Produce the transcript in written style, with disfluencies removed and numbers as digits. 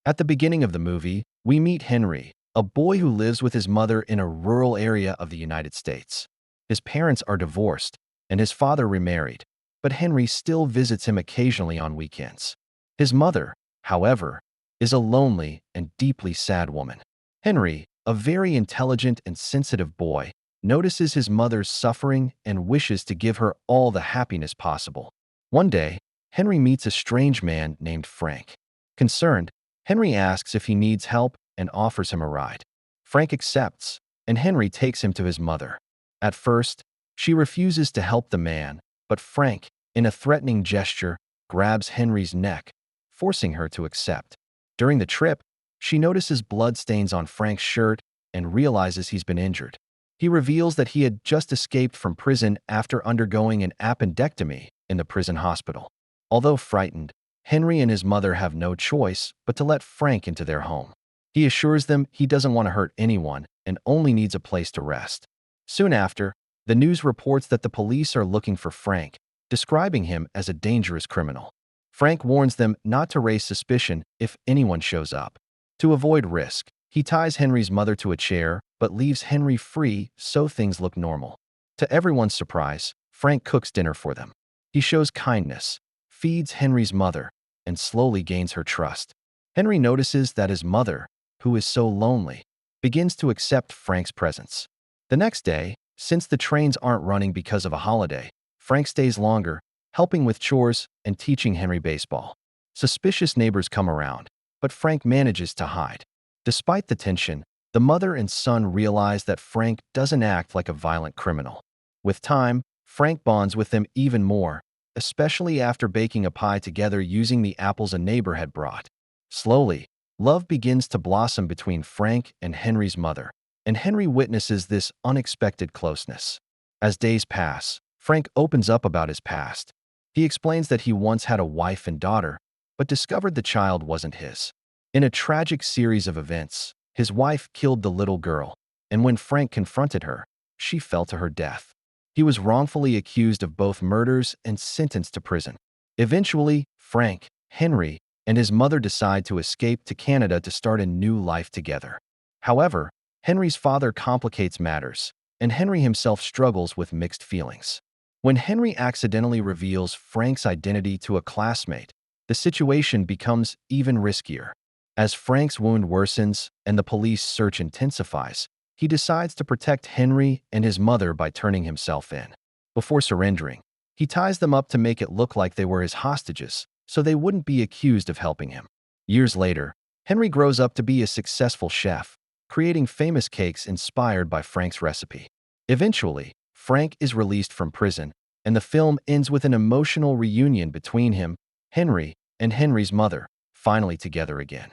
At the beginning of the movie, we meet Henry, a boy who lives with his mother in a rural area of the United States. His parents are divorced, and his father remarried, but Henry still visits him occasionally on weekends. His mother, however, is a lonely and deeply sad woman. Henry, a very intelligent and sensitive boy, notices his mother's suffering and wishes to give her all the happiness possible. One day, Henry meets a strange man named Frank. Concerned, Henry asks if he needs help and offers him a ride. Frank accepts, and Henry takes him to his mother. At first, she refuses to help the man, but Frank, in a threatening gesture, grabs Henry's neck, forcing her to accept. During the trip, she notices bloodstains on Frank's shirt and realizes he's been injured. He reveals that he had just escaped from prison after undergoing an appendectomy in the prison hospital. Although frightened, Henry and his mother have no choice but to let Frank into their home. He assures them he doesn't want to hurt anyone and only needs a place to rest. Soon after, the news reports that the police are looking for Frank, describing him as a dangerous criminal. Frank warns them not to raise suspicion if anyone shows up. To avoid risk, he ties Henry's mother to a chair but leaves Henry free so things look normal. To everyone's surprise, Frank cooks dinner for them. He shows kindness, feeds Henry's mother, and slowly gains her trust. Henry notices that his mother, who is so lonely, begins to accept Frank's presence. The next day, since the trains aren't running because of a holiday, Frank stays longer, helping with chores and teaching Henry baseball. Suspicious neighbors come around, but Frank manages to hide. Despite the tension, the mother and son realize that Frank doesn't act like a violent criminal. With time, Frank bonds with them even more, especially after baking a pie together using the apples a neighbor had brought. Slowly, love begins to blossom between Frank and Henry's mother, and Henry witnesses this unexpected closeness. As days pass, Frank opens up about his past. He explains that he once had a wife and daughter, but discovered the child wasn't his. In a tragic series of events, his wife killed the little girl, and when Frank confronted her, she fell to her death. He was wrongfully accused of both murders and sentenced to prison. Eventually, Frank, Henry, and his mother decide to escape to Canada to start a new life together. However, Henry's father complicates matters, and Henry himself struggles with mixed feelings. When Henry accidentally reveals Frank's identity to a classmate, the situation becomes even riskier. As Frank's wound worsens and the police search intensifies, he decides to protect Henry and his mother by turning himself in. Before surrendering, he ties them up to make it look like they were his hostages, so they wouldn't be accused of helping him. Years later, Henry grows up to be a successful chef, creating famous cakes inspired by Frank's recipe. Eventually, Frank is released from prison, and the film ends with an emotional reunion between him, Henry, and Henry's mother, finally together again.